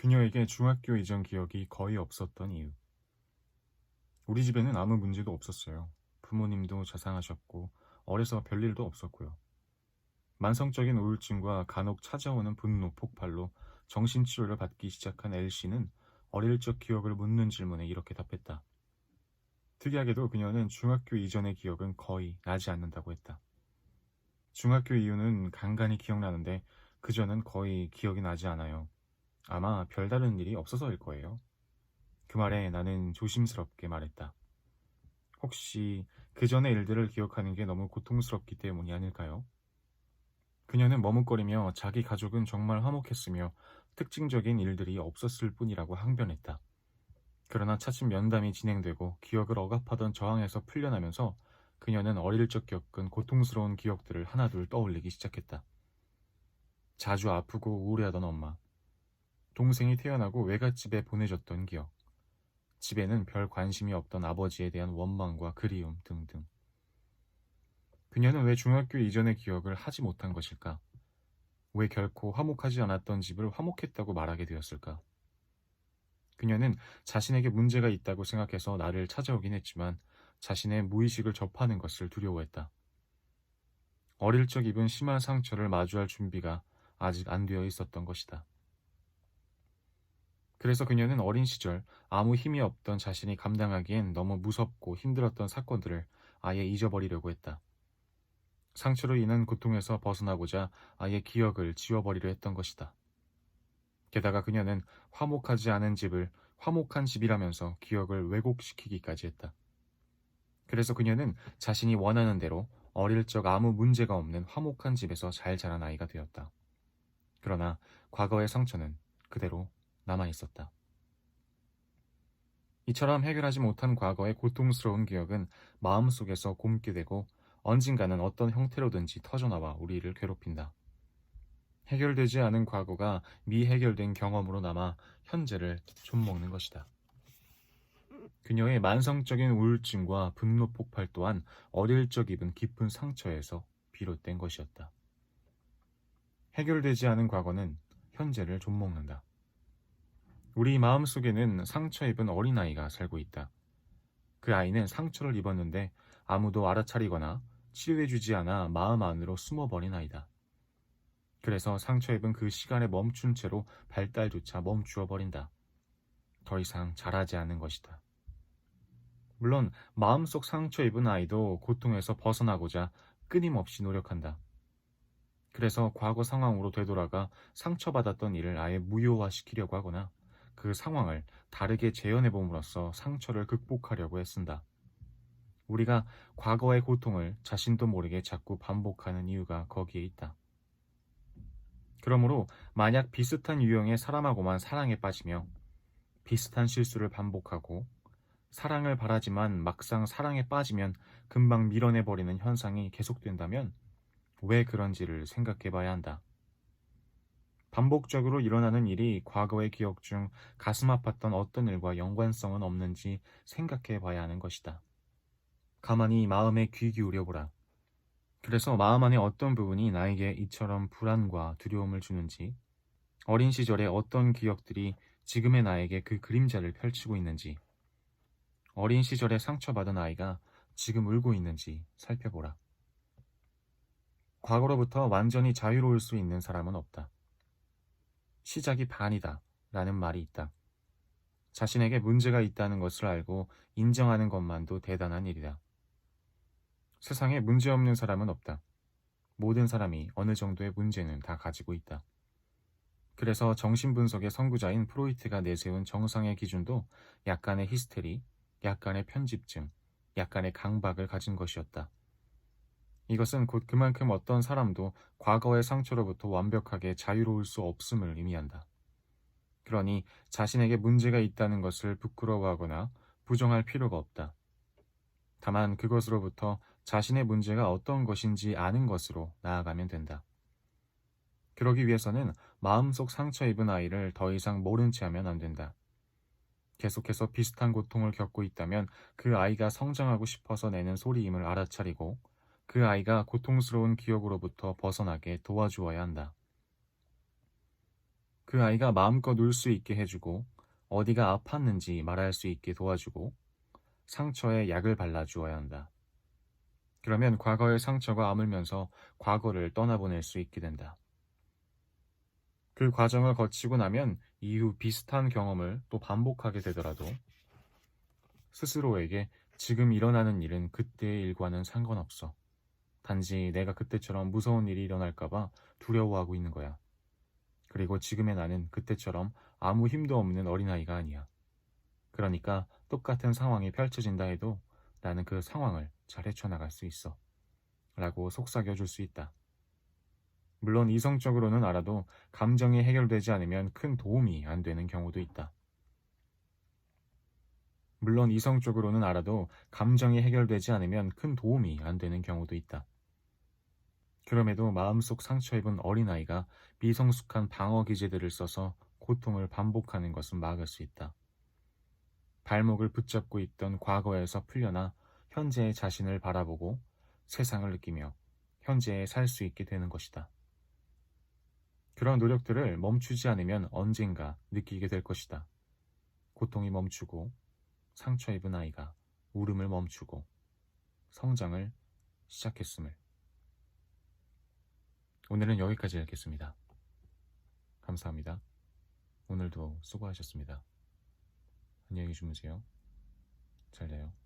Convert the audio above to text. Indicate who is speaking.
Speaker 1: 그녀에게 중학교 이전 기억이 거의 없었던 이유. 우리 집에는 아무 문제도 없었어요. 부모님도 자상하셨고 어려서 별일도 없었고요. 만성적인 우울증과 간혹 찾아오는 분노 폭발로 정신치료를 받기 시작한 L씨는 어릴 적 기억을 묻는 질문에 이렇게 답했다. 특이하게도 그녀는 중학교 이전의 기억은 거의 나지 않는다고 했다. 중학교 이후는 간간히 기억나는데 그전은 거의 기억이 나지 않아요. 아마 별다른 일이 없어서일 거예요. 그 말에 나는 조심스럽게 말했다. 혹시 그 전의 일들을 기억하는 게 너무 고통스럽기 때문이 아닐까요? 그녀는 머뭇거리며 자기 가족은 정말 화목했으며 특징적인 일들이 없었을 뿐이라고 항변했다. 그러나 차츰 면담이 진행되고 기억을 억압하던 저항에서 풀려나면서 그녀는 어릴 적 겪은 고통스러운 기억들을 하나둘 떠올리기 시작했다. 자주 아프고 우울해하던 엄마, 동생이 태어나고 외갓집에 보내줬던 기억, 집에는 별 관심이 없던 아버지에 대한 원망과 그리움 등등. 그녀는 왜 중학교 이전의 기억을 하지 못한 것일까? 왜 결코 화목하지 않았던 집을 화목했다고 말하게 되었을까? 그녀는 자신에게 문제가 있다고 생각해서 나를 찾아오긴 했지만 자신의 무의식을 접하는 것을 두려워했다. 어릴 적 입은 심한 상처를 마주할 준비가 아직 안 되어 있었던 것이다. 그래서 그녀는 어린 시절 아무 힘이 없던 자신이 감당하기엔 너무 무섭고 힘들었던 사건들을 아예 잊어버리려고 했다. 상처로 인한 고통에서 벗어나고자 아예 기억을 지워버리려 했던 것이다. 게다가 그녀는 화목하지 않은 집을 화목한 집이라면서 기억을 왜곡시키기까지 했다. 그래서 그녀는 자신이 원하는 대로 어릴 적 아무 문제가 없는 화목한 집에서 잘 자란 아이가 되었다. 그러나 과거의 상처는 그대로 남아 있었다. 이처럼 해결하지 못한 과거의 고통스러운 기억은 마음속에서 곪게 되고 언젠가는 어떤 형태로든지 터져나와 우리를 괴롭힌다. 해결되지 않은 과거가 미해결된 경험으로 남아 현재를 좀먹는 것이다. 그녀의 만성적인 우울증과 분노 폭발 또한 어릴 적 입은 깊은 상처에서 비롯된 것이었다. 해결되지 않은 과거는 현재를 좀먹는다. 우리 마음속에는 상처 입은 어린아이가 살고 있다. 그 아이는 상처를 입었는데 아무도 알아차리거나 치료해주지 않아 마음 안으로 숨어버린 아이다. 그래서 상처 입은 그 시간에 멈춘 채로 발달조차 멈추어 버린다. 더 이상 자라지 않는 것이다. 물론 마음속 상처 입은 아이도 고통에서 벗어나고자 끊임없이 노력한다. 그래서 과거 상황으로 되돌아가 상처받았던 일을 아예 무효화시키려고 하거나 그 상황을 다르게 재현해 봄으로써 상처를 극복하려고 애쓴다. 우리가 과거의 고통을 자신도 모르게 자꾸 반복하는 이유가 거기에 있다. 그러므로 만약 비슷한 유형의 사람하고만 사랑에 빠지며 비슷한 실수를 반복하고 사랑을 바라지만 막상 사랑에 빠지면 금방 밀어내버리는 현상이 계속된다면 왜 그런지를 생각해 봐야 한다. 반복적으로 일어나는 일이 과거의 기억 중 가슴 아팠던 어떤 일과 연관성은 없는지 생각해 봐야 하는 것이다. 가만히 마음에 귀 기울여 보라. 그래서 마음 안의 어떤 부분이 나에게 이처럼 불안과 두려움을 주는지, 어린 시절의 어떤 기억들이 지금의 나에게 그 그림자를 펼치고 있는지, 어린 시절에 상처받은 아이가 지금 울고 있는지 살펴보라. 과거로부터 완전히 자유로울 수 있는 사람은 없다. 시작이 반이다 라는 말이 있다. 자신에게 문제가 있다는 것을 알고 인정하는 것만도 대단한 일이다. 세상에 문제없는 사람은 없다. 모든 사람이 어느 정도의 문제는 다 가지고 있다. 그래서 정신분석의 선구자인 프로이트가 내세운 정상의 기준도 약간의 히스테리, 약간의 편집증, 약간의 강박을 가진 것이었다. 이것은 곧 그만큼 어떤 사람도 과거의 상처로부터 완벽하게 자유로울 수 없음을 의미한다. 그러니 자신에게 문제가 있다는 것을 부끄러워하거나 부정할 필요가 없다. 다만 그것으로부터 자신의 문제가 어떤 것인지 아는 것으로 나아가면 된다. 그러기 위해서는 마음속 상처 입은 아이를 더 이상 모른 채 하면 안 된다. 계속해서 비슷한 고통을 겪고 있다면 그 아이가 성장하고 싶어서 내는 소리임을 알아차리고 그 아이가 고통스러운 기억으로부터 벗어나게 도와주어야 한다. 그 아이가 마음껏 울 수 있게 해주고 어디가 아팠는지 말할 수 있게 도와주고 상처에 약을 발라주어야 한다. 그러면 과거의 상처가 아물면서 과거를 떠나보낼 수 있게 된다. 그 과정을 거치고 나면 이후 비슷한 경험을 또 반복하게 되더라도 스스로에게 지금 일어나는 일은 그때의 일과는 상관없어. 단지 내가 그때처럼 무서운 일이 일어날까봐 두려워하고 있는 거야. 그리고 지금의 나는 그때처럼 아무 힘도 없는 어린아이가 아니야. 그러니까 똑같은 상황이 펼쳐진다 해도 나는 그 상황을 잘 헤쳐나갈 수 있어. 라고 속삭여줄 수 있다. 물론 이성적으로는 알아도 감정이 해결되지 않으면 큰 도움이 안 되는 경우도 있다. 물론 이성적으로는 알아도 감정이 해결되지 않으면 큰 도움이 안 되는 경우도 있다. 그럼에도 마음속 상처 입은 어린아이가 미성숙한 방어 기제들을 써서 고통을 반복하는 것은 막을 수 있다. 발목을 붙잡고 있던 과거에서 풀려나 현재의 자신을 바라보고 세상을 느끼며 현재에 살 수 있게 되는 것이다. 그런 노력들을 멈추지 않으면 언젠가 느끼게 될 것이다. 고통이 멈추고 상처 입은 아이가 울음을 멈추고 성장을 시작했음을. 오늘은 여기까지 읽겠습니다. 감사합니다. 오늘도 수고하셨습니다. 안녕히 주무세요. 잘 자요.